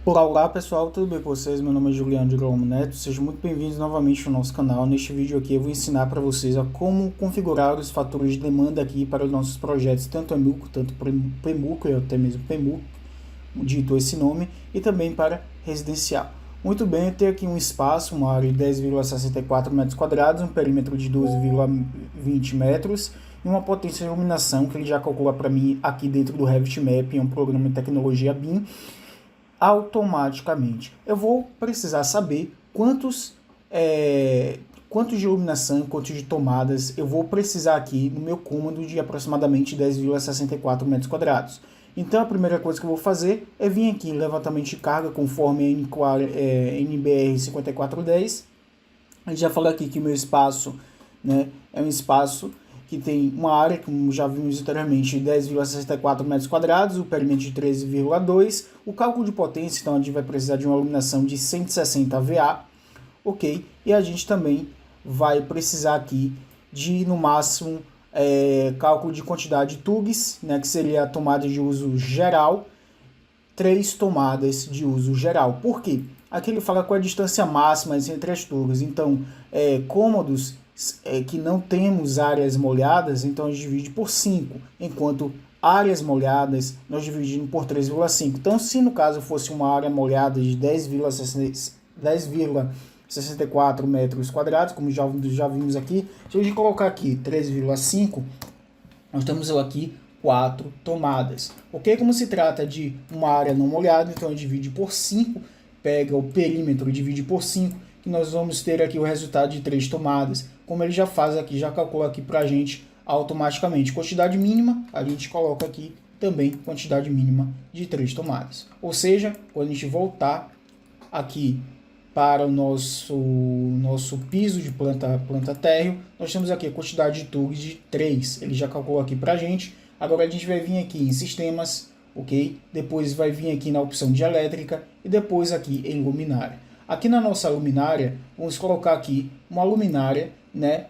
Olá pessoal, tudo bem com vocês? Meu nome é Juliano de Glomo Neto, sejam muito bem-vindos novamente ao nosso canal. Neste vídeo aqui eu vou ensinar para vocês a como configurar os fatores de demanda aqui para os nossos projetos, tanto EMUC, tanto PMUC, ou até mesmo PMUC, dito esse nome, e também para residencial. Muito bem, eu tenho aqui um espaço, uma área de 10,64 metros quadrados, um perímetro de 12,20 metros, e uma potência de iluminação que ele já calcula para mim aqui dentro do Revit Map, é um programa de tecnologia BIM, automaticamente. Eu vou precisar saber quantos de iluminação, quantos de tomadas eu vou precisar aqui no meu cômodo de aproximadamente 10,64 metros quadrados. Então a primeira coisa que eu vou fazer é vir aqui em levantamento de carga conforme NBR 5410. A gente já falou aqui que o meu espaço, né, é um espaço que tem uma área, como já vimos anteriormente, de 10,64 metros quadrados, o perímetro de 13,2. O cálculo de potência, então a gente vai precisar de uma iluminação de 160 VA, ok? E a gente também vai precisar aqui de, no máximo, cálculo de quantidade de TUGs, né, que seria a tomada de uso geral, 3 tomadas de uso geral. Por quê? Aqui ele fala qual é a distância máxima entre as TUGs. Então, cômodos que não temos áreas molhadas, então a gente divide por 5, enquanto áreas molhadas nós dividimos por 3,5. Então, se no caso fosse uma área molhada de 10,64 metros quadrados, como já vimos aqui, se a gente colocar aqui 3,5, nós temos aqui 4 tomadas. Ok? Como se trata de uma área não molhada, então a gente divide por 5, pega o perímetro e divide por 5, que nós vamos ter aqui o resultado de 3 tomadas. Como ele já faz aqui, já calcula aqui para a gente automaticamente. Quantidade mínima, a gente coloca aqui também quantidade mínima de 3 tomadas. Ou seja, quando a gente voltar aqui para o nosso piso de planta térreo, nós temos aqui a quantidade de TUGs de 3. Ele já calculou aqui para a gente. Agora a gente vai vir aqui em sistemas, ok? Depois vai vir aqui na opção de elétrica e depois aqui em luminária. Aqui na nossa luminária, vamos colocar aqui uma luminária, né,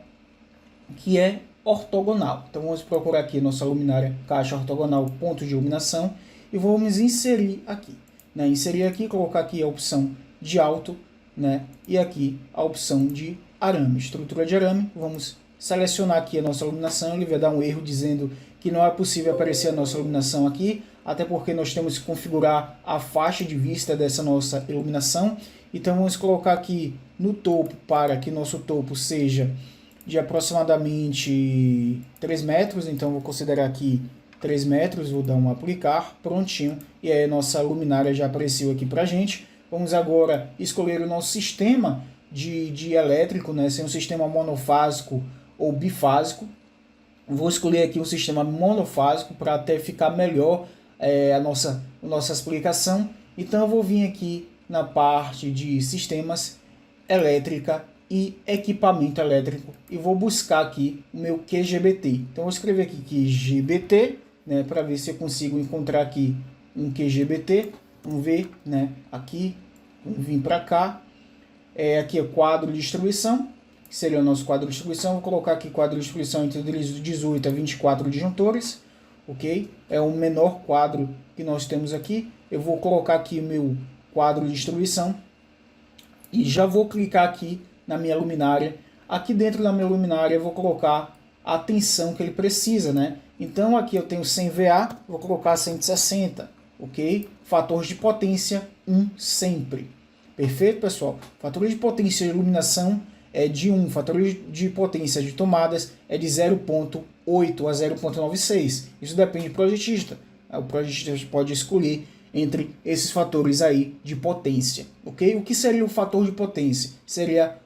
que é ortogonal. Então vamos procurar aqui a nossa luminária caixa ortogonal ponto de iluminação e vamos inserir aqui. Né, inserir aqui, colocar aqui a opção de alto, né, e aqui a opção de arame, estrutura de arame. Vamos selecionar aqui a nossa iluminação, ele vai dar um erro dizendo que não é possível aparecer a nossa iluminação aqui, até porque nós temos que configurar a faixa de vista dessa nossa iluminação. Então vamos colocar aqui no topo para que nosso topo seja de aproximadamente 3 metros, então vou considerar aqui 3 metros, vou dar um aplicar, prontinho, e aí a nossa luminária já apareceu aqui para a gente. Vamos agora escolher o nosso sistema de elétrico, né, se é um sistema monofásico ou bifásico. Vou escolher aqui um sistema monofásico para até ficar melhor a nossa explicação. Então eu vou vir aqui na parte de sistemas, elétrica e equipamento elétrico e vou buscar aqui o meu QGBT. Então vou escrever aqui QGBT, né, para ver se eu consigo encontrar aqui um QGBT. Vamos ver, né, aqui, vamos vir para cá. Aqui é quadro de distribuição, que seria o nosso quadro de distribuição. Vou colocar aqui quadro de distribuição entre 18 a 24 disjuntores, ok? É o menor quadro que nós temos aqui. Eu vou colocar aqui o meu quadro de distribuição e já vou clicar aqui na minha luminária. Aqui dentro da minha luminária eu vou colocar a tensão que ele precisa, né? Então aqui eu tenho 100 VA, vou colocar 160, ok? Fator de potência 1 sempre. Perfeito, pessoal? Fator de potência de iluminação é de 1, fator de potência de tomadas é de 0,8 a 0,96. Isso depende do projetista. O projetista pode escolher entre esses fatores aí de potência, ok? O que seria o fator de potência?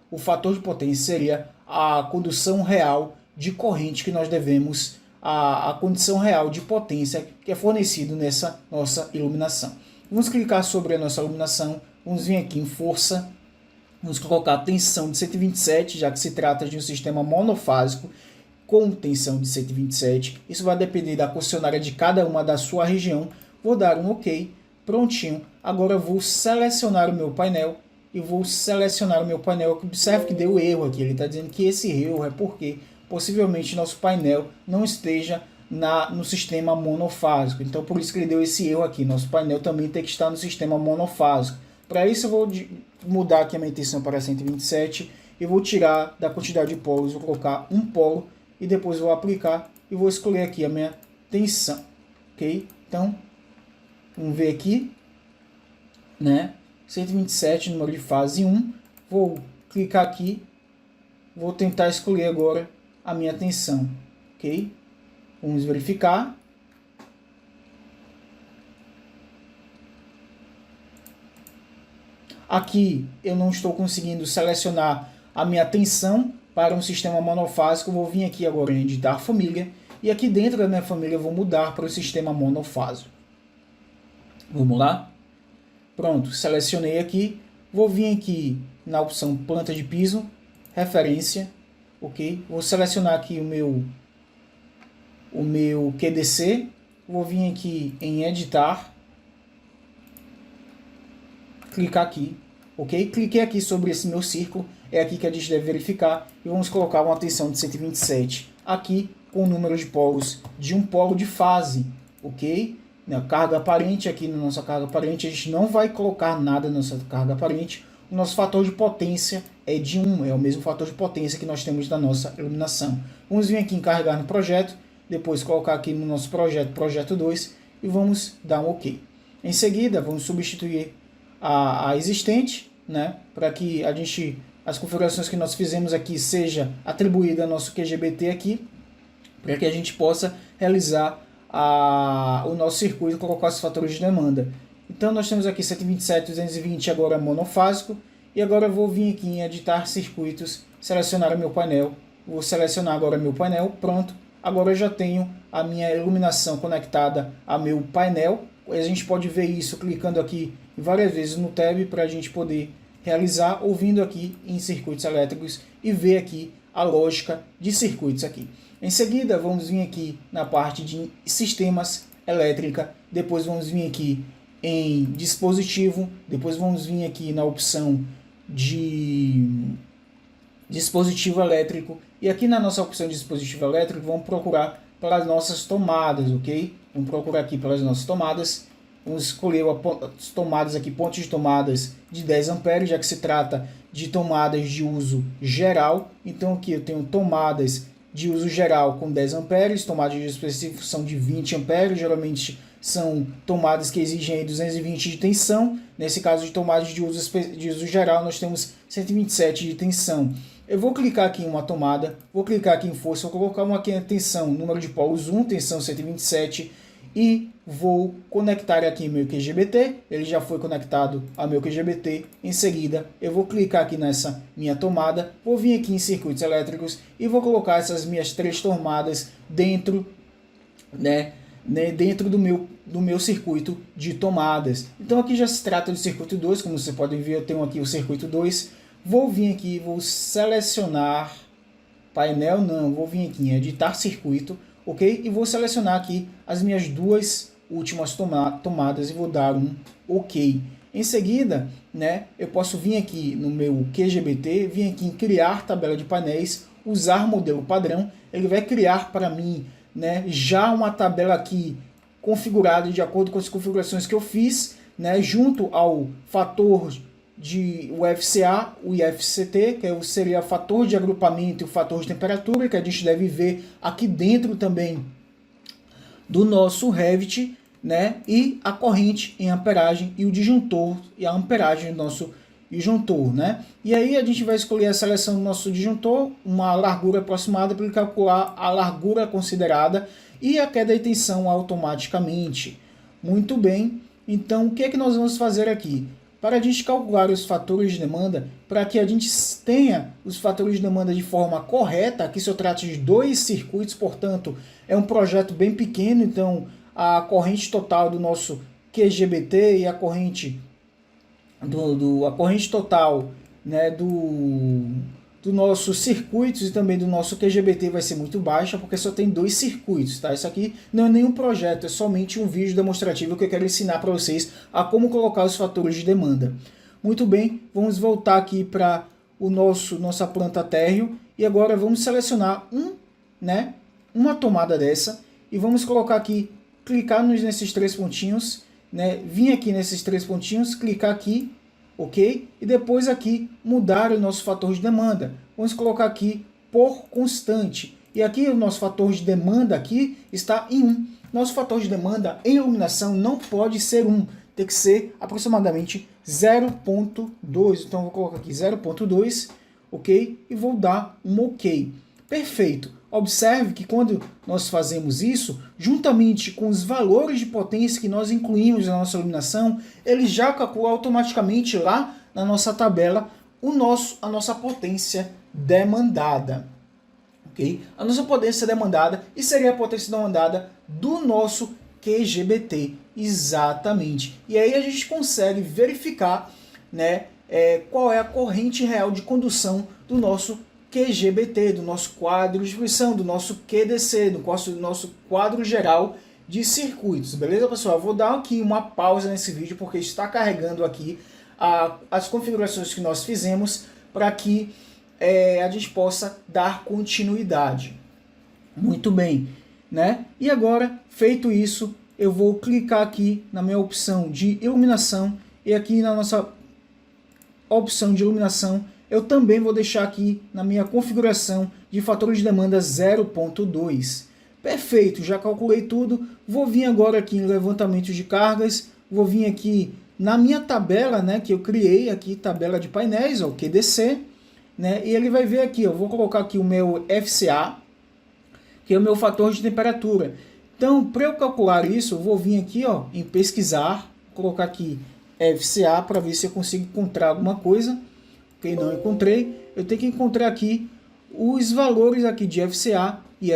O fator de potência seria a condução real de corrente que nós devemos, a condição real de potência que é fornecido nessa nossa iluminação. Vamos clicar sobre a nossa iluminação, vamos vir aqui em força, vamos colocar a tensão de 127, já que se trata de um sistema monofásico com tensão de 127. Isso vai depender da concessionária de cada uma da sua região. Vou dar um OK, prontinho. Agora eu vou selecionar o meu painel e vou selecionar o meu painel. Observe que deu erro aqui, ele está dizendo que esse erro é porque possivelmente nosso painel não esteja no sistema monofásico. Então, por isso que ele deu esse erro aqui. Nosso painel também tem que estar no sistema monofásico. Para isso, eu vou mudar aqui a minha tensão para 127 e vou tirar da quantidade de polos, vou colocar um polo e depois vou aplicar e vou escolher aqui a minha tensão, ok? Então, vamos ver aqui, né? 127, número de fase 1, vou clicar aqui, vou tentar escolher agora a minha tensão, ok? Vamos verificar. Aqui eu não estou conseguindo selecionar a minha tensão para um sistema monofásico. Vou vir aqui agora em editar família e aqui dentro da minha família eu vou mudar para o sistema monofásico. Vamos lá? Pronto, selecionei aqui. Vou vir aqui na opção planta de piso, referência, ok? Vou selecionar aqui o meu QDC. Vou vir aqui em editar, clicar aqui, ok? Cliquei aqui sobre esse meu círculo, é aqui que a gente deve verificar e vamos colocar uma tensão de 127 aqui com o número de polos de um polo de fase, ok? Na carga aparente, aqui na nossa carga aparente, a gente não vai colocar nada na nossa carga aparente. O nosso fator de potência é de 1, é o mesmo fator de potência que nós temos da nossa iluminação. Vamos vir aqui em carregar no projeto, depois colocar aqui no nosso projeto 2 e vamos dar um OK. Em seguida, vamos substituir a existente, né, para que as configurações que nós fizemos aqui seja atribuída ao nosso QGBT aqui, para que a gente possa realizar o nosso circuito e colocar os fatores de demanda. Então nós temos aqui 127, 220 agora monofásico, e agora eu vou vir aqui em editar circuitos, selecionar o meu painel, vou selecionar agora meu painel, pronto, agora eu já tenho a minha iluminação conectada ao meu painel. A gente pode ver isso clicando aqui várias vezes no tab para a gente poder realizar, ou vindo aqui em circuitos elétricos e ver aqui a lógica de circuitos aqui. Em seguida, vamos vir aqui na parte de sistemas elétrica, depois vamos vir aqui em dispositivo, depois vamos vir aqui na opção de dispositivo elétrico, e aqui na nossa opção de dispositivo elétrico vamos procurar pelas nossas tomadas, ok? Vamos procurar aqui pelas nossas tomadas, vamos escolher as tomadas aqui, pontos de tomadas de 10 amperes, já que se trata de tomadas de uso geral. Então aqui eu tenho tomadas de uso geral com 10 amperes, tomadas de uso específico são de 20 amperes, geralmente são tomadas que exigem aí 220 de tensão. Nesse caso de tomadas de uso geral, nós temos 127 de tensão. Eu vou clicar aqui em uma tomada, vou clicar aqui em força, vou colocar uma aqui em tensão, número de polos 1, tensão 127, e vou conectar aqui meu QGBT, ele já foi conectado ao meu QGBT. Em seguida, eu vou clicar aqui nessa minha tomada, vou vir aqui em circuitos elétricos e vou colocar essas minhas 3 tomadas dentro, dentro do meu circuito de tomadas. Então aqui já se trata de circuito 2, como vocês podem ver, eu tenho aqui o circuito 2. Vou vir aqui, vou selecionar painel, não, vou vir aqui em editar circuito, ok? E vou selecionar aqui as minhas 2 últimas tomadas e vou dar um OK. Em seguida, né, eu posso vir aqui no meu QGBT, vir aqui em criar tabela de painéis, usar modelo padrão, ele vai criar para mim, né, já uma tabela aqui configurada de acordo com as configurações que eu fiz, né, junto ao fator de UFCA, o IFCT, que seria o fator de agrupamento e o fator de temperatura, que a gente deve ver aqui dentro também do nosso Revit, né? E a corrente em amperagem e o disjuntor e a amperagem do nosso disjuntor, né? E aí a gente vai escolher a seleção do nosso disjuntor, uma largura aproximada para ele calcular a largura considerada e a queda de tensão automaticamente. Muito bem, então o que é que nós vamos fazer aqui? Para a gente calcular os fatores de demanda, para que a gente tenha os fatores de demanda de forma correta, aqui se trata de 2 circuitos, portanto, é um projeto bem pequeno, então a corrente total do nosso QGBT e a corrente, a corrente total, né, do nossos circuitos e também do nosso QGBT vai ser muito baixa, porque só tem 2 circuitos, tá? Isso aqui não é nenhum projeto, é somente um vídeo demonstrativo que eu quero ensinar para vocês a como colocar os fatores de demanda. Muito bem, vamos voltar aqui para nossa planta térreo e agora vamos selecionar uma tomada dessa e vamos colocar aqui, clicar nesses 3 pontinhos, né? Vim aqui nesses 3 pontinhos, clicar aqui, ok? E depois aqui mudar o nosso fator de demanda. Vamos colocar aqui por constante. E aqui o nosso fator de demanda aqui está em 1. Nosso fator de demanda em iluminação não pode ser 1, tem que ser aproximadamente 0.2. Então eu vou colocar aqui 0.2, ok? E vou dar um ok. Perfeito. Observe que quando nós fazemos isso, juntamente com os valores de potência que nós incluímos na nossa iluminação, ele já calcula automaticamente lá na nossa tabela a nossa potência demandada. Okay? A nossa potência demandada, e seria a potência demandada do nosso QGBT, exatamente. E aí a gente consegue verificar, né, qual é a corrente real de condução do nosso QGBT, do nosso quadro de distribuição, do nosso QDC, do nosso quadro geral de circuitos. Beleza, pessoal? Eu vou dar aqui uma pausa nesse vídeo, porque está carregando aqui as configurações que nós fizemos para que a gente possa dar continuidade. Muito bem, né? E agora, feito isso, eu vou clicar aqui na minha opção de iluminação, e aqui na nossa opção de iluminação, eu também vou deixar aqui na minha configuração de fator de demanda 0.2. Perfeito, já calculei tudo. Vou vir agora aqui em levantamento de cargas, vou vir aqui na minha tabela, né, que eu criei aqui, tabela de painéis, ó, QDC, né, e ele vai ver aqui, eu vou colocar aqui o meu FCA, que é o meu fator de temperatura. Então, para eu calcular isso, eu vou vir aqui, ó, em pesquisar, colocar aqui FCA para ver se eu consigo encontrar alguma coisa. Ok, não encontrei. Eu tenho que encontrar aqui os valores aqui de FCA e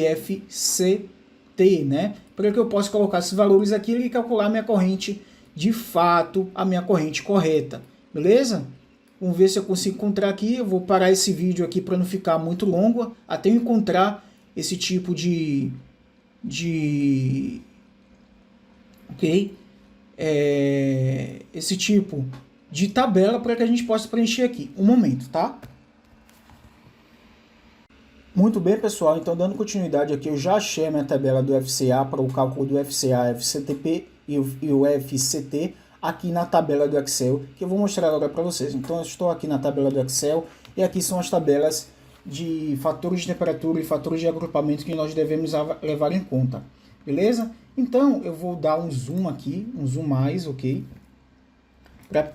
FCT, né? Para que eu possa colocar esses valores aqui e calcular a minha corrente, de fato, a minha corrente correta. Beleza? Vamos ver se eu consigo encontrar aqui. Eu vou parar esse vídeo aqui para não ficar muito longo, até eu encontrar esse tipo esse tipo de tabela para que a gente possa preencher aqui. Um momento, tá? Muito bem, pessoal. Então, dando continuidade aqui, eu já achei a minha tabela do FCA para o cálculo do FCA, FCTP e o FCT aqui na tabela do Excel, que eu vou mostrar agora para vocês. Então, eu estou aqui na tabela do Excel e aqui são as tabelas de fatores de temperatura e fatores de agrupamento que nós devemos levar em conta. Beleza? Então, eu vou dar um zoom aqui, um zoom mais, ok? Para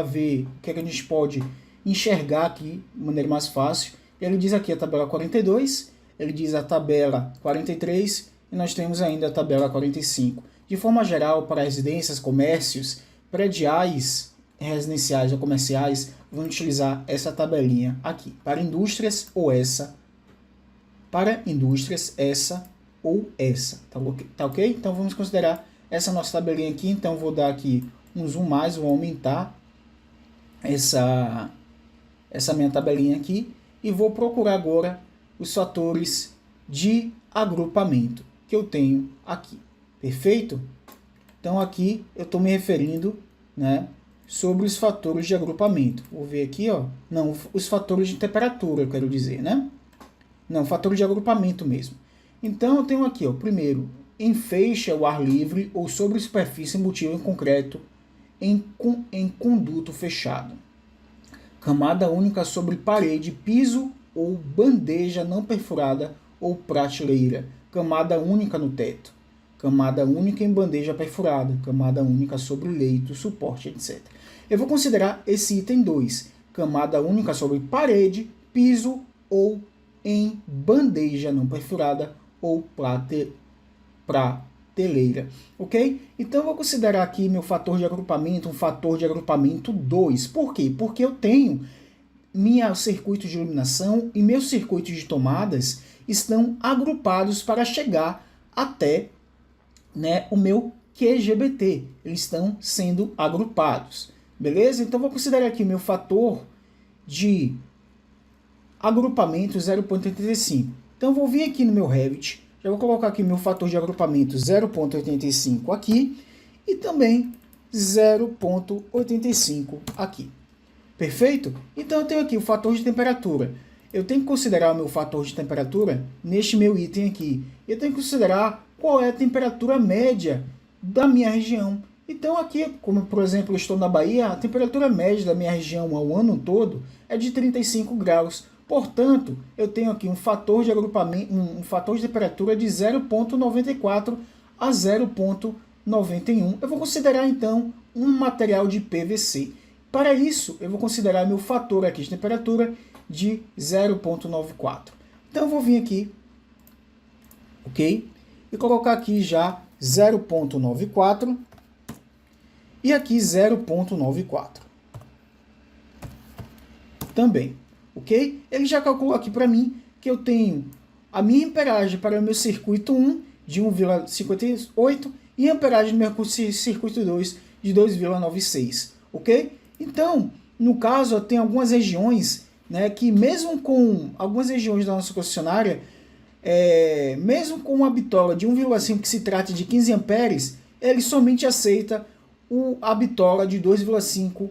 ver o que a gente pode enxergar aqui de maneira mais fácil. Ele diz aqui a tabela 42, ele diz a tabela 43 e nós temos ainda a tabela 45. De forma geral, para residências, comércios, prediais, residenciais ou comerciais, vão utilizar essa tabelinha aqui. Para indústrias, ou essa. Para indústrias, essa ou essa. Tá ok? Então vamos considerar essa nossa tabelinha aqui. Então vou dar aqui um zoom mais, vou aumentar essa minha tabelinha aqui e vou procurar agora os fatores de agrupamento que eu tenho aqui. Perfeito? Então aqui eu estou me referindo, né, sobre os fatores de agrupamento. Vou ver aqui, ó. Não, os fatores de temperatura, eu quero dizer, né? Não, fator de agrupamento mesmo. Então eu tenho aqui, ó, primeiro, em feixe ao ar livre ou sobre superfície embutível em concreto em conduto fechado. Camada única sobre parede, piso ou bandeja não perfurada ou prateleira. Camada única no teto. Camada única em bandeja perfurada. Camada única sobre leito, suporte, etc. Eu vou considerar esse item 2. Camada única sobre parede, piso ou em bandeja não perfurada ou prateleira. Ok? Então eu vou considerar aqui meu fator de agrupamento, um fator de agrupamento 2. Por quê? Porque eu tenho meu circuito de iluminação e meus circuitos de tomadas estão agrupados para chegar até, né, o meu QGBT. Eles estão sendo agrupados. Beleza? Então vou considerar aqui o meu fator de agrupamento 0.85. Então vou vir aqui no meu Revit, já vou colocar aqui meu fator de agrupamento 0.85 aqui e também 0.85 aqui. Perfeito? Então eu tenho aqui o fator de temperatura. eu tenho que considerar o meu fator de temperatura neste meu item aqui. Eu tenho que considerar qual é a temperatura média da minha região. Então aqui, como por exemplo eu estou na Bahia, a temperatura média da minha região ao ano todo é de 35 graus. Portanto, eu tenho aqui um fator de agrupamento, um fator de temperatura de 0,94 a 0,91. Eu vou considerar então um material de PVC. Para isso, eu vou considerar meu fator aqui de temperatura de 0,94. Então eu vou vir aqui, ok? E colocar aqui já 0,94 e aqui 0,94 também, ok? Ele já calculou aqui para mim que eu tenho a minha amperagem para o meu circuito 1 de 1,58 e a amperagem do meu circuito 2 de 2,96, ok? Então, no caso, tem algumas regiões, né, que mesmo com algumas regiões da nossa concessionária, mesmo com uma bitola de 1,5 que se trata de 15 amperes, ele somente aceita a bitola de 2,5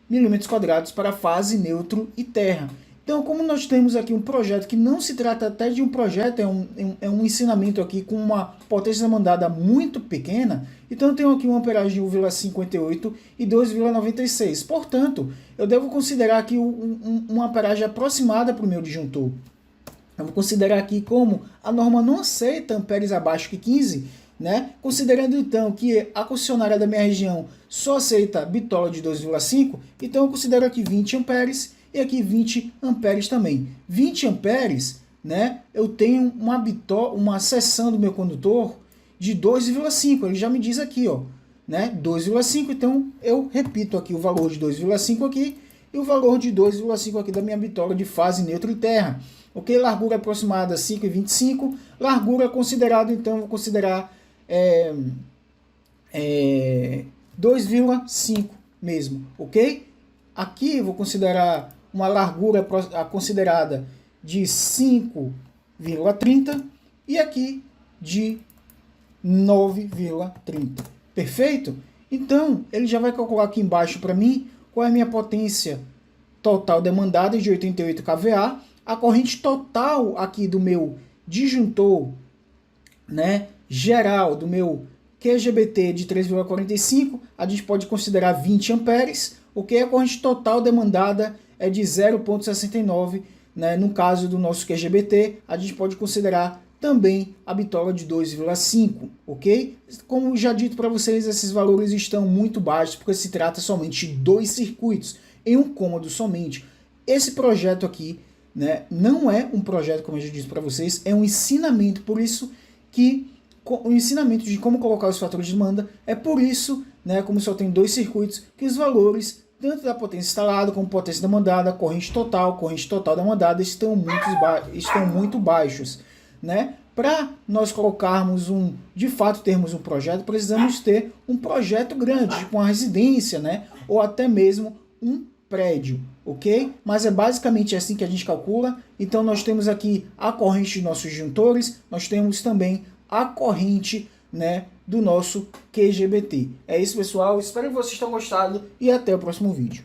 mm² para fase, neutro e terra. Então, como nós temos aqui um projeto que não se trata até de um projeto, é um ensinamento aqui com uma potência demandada muito pequena, então eu tenho aqui uma amperagem de 1,58 e 2,96. Portanto, eu devo considerar aqui uma amperagem aproximada para o meu disjuntor. Eu vou considerar aqui como a norma não aceita amperes abaixo que 15, né? Considerando então que a concessionária da minha região só aceita bitola de 2,5, então eu considero aqui 20 amperes e aqui 20 amperes também. 20 amperes, né? Eu tenho uma seção do meu condutor de 2,5, ele já me diz aqui, ó, né? 2,5, então eu repito aqui o valor de 2,5 aqui e o valor de 2,5 aqui da minha bitola de fase, neutro e terra. Ok? Largura aproximada 5,25. Largura considerada, então, vou considerar 2,5 mesmo. Ok? Aqui eu vou considerar uma largura considerada de 5,30 e aqui de 9,30. Perfeito? Então, ele já vai calcular aqui embaixo para mim qual é a minha potência total demandada de 88 kVA, a corrente total aqui do meu disjuntor, né, geral, do meu QGBT de 3,45, a gente pode considerar 20 amperes, ok? A corrente total demandada é de 0,69, né? No caso do nosso QGBT, a gente pode considerar também a bitola de 2,5, ok? Como já dito para vocês, esses valores estão muito baixos, porque se trata somente de 2 circuitos, em um cômodo somente. Esse projeto aqui, né, não é um projeto, como eu já disse para vocês, é um ensinamento, por isso que o ensinamento de como colocar os fatores de demanda, é por isso, né, como só tem 2 circuitos, que os valores, tanto da potência instalada como potência demandada, corrente total demandada, estão muito baixos, né? Para nós colocarmos de fato termos um projeto, precisamos ter um projeto grande, tipo uma residência, né? Ou até mesmo um prédio, ok? Mas é basicamente assim que a gente calcula. Então nós temos aqui a corrente dos nossos disjuntores, nós temos também a corrente, né, do nosso QGBT. É isso, pessoal. Espero que vocês tenham gostado e até o próximo vídeo.